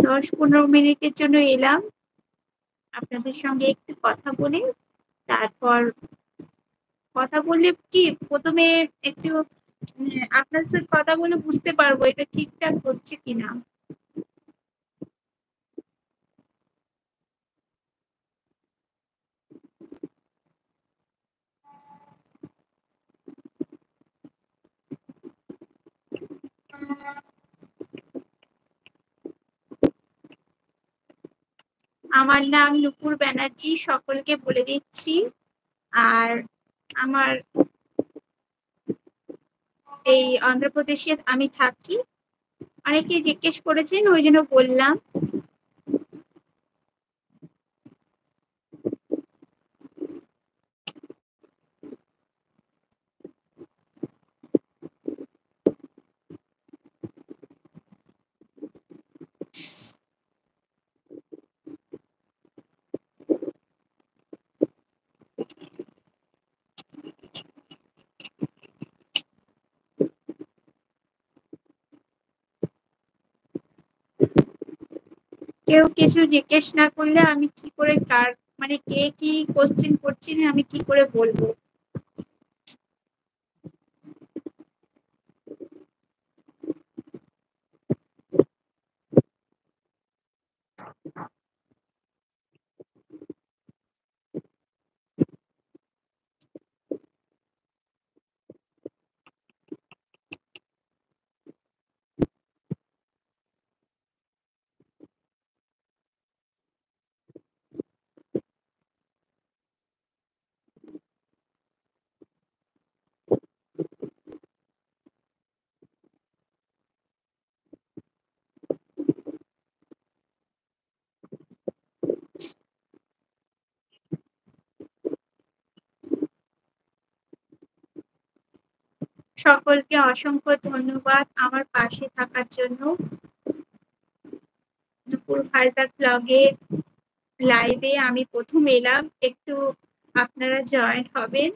10-15 মিনিটের জন্য এলাম। আপনাদের সঙ্গে একটু কথা বলে তারপর কথা বললে কি ১ম এ একটু আপনার সাথে কথা বলে বুঝতে পারবো এটা ঠিকঠাক হচ্ছে কিনা। আমার নাম নুপুর ব্যানার্জি, সকলকে বলে দিচ্ছি। আর আমার এই অন্ধ্রপ্রদেশে আমি থাকি। অনেকে জিজ্ঞেস করেছেন ওই জন্য বললাম। কেউ কিছু জিজ্ঞেস না করলে আমি কি করে কার মানে কে কি কোশ্চেন করছেন আমি কি করে বলবো? সকলকে অসংখ্য ধন্যবাদ আমার পাশে থাকার জন্য। দুপুর ভাইজাগ ব্লগের লাইভে আমি প্রথম এলাম, একটু আপনারা জয়েন হবেন।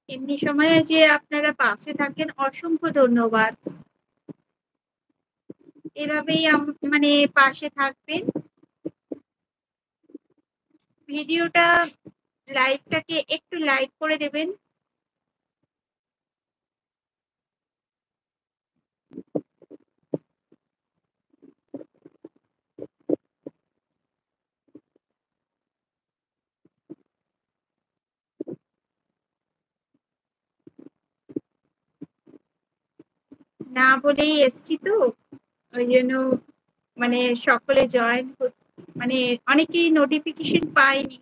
এমনি সময়ে যে আপনারা পাশে থাকেন অসংখ্য ধন্যবাদ। এভাবেই মানে পাশে থাকবেন। ভিডিওটা লাইভটাকে একটু লাইক করে দেবেন। না বলেই এসছি তো, ওই জন্য মানে সকলে জয়েন মানে অনেকেই নোটিফিকেশন পায়নি।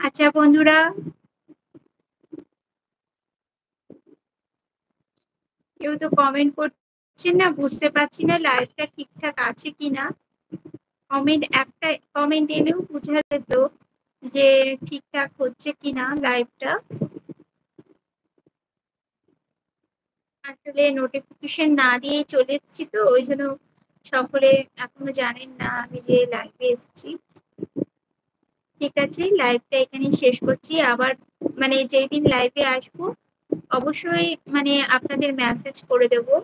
আচ্ছা বন্ধুরা, কেউ তো কমেন্ট করছেন না, বুঝতে পারছি না লাইভটা ঠিকঠাক আছে কিনা। একটা কমেন্ট এলেও বোঝা যেত যে ঠিকঠাক হচ্ছে কিনা লাইভটা। আসলে নোটিফিকেশন না দিয়ে চলে এসেছি তো ওই জন্য সকলে এখনো জানেন না আমি যে লাইভে এসেছি। ঠিক আছে, লাইভটা এখানেই শেষ করছি। আবার মানে যেই দিন লাইভে আসবো অবশ্যই মানে আপনাদের মেসেজ করে দেবো।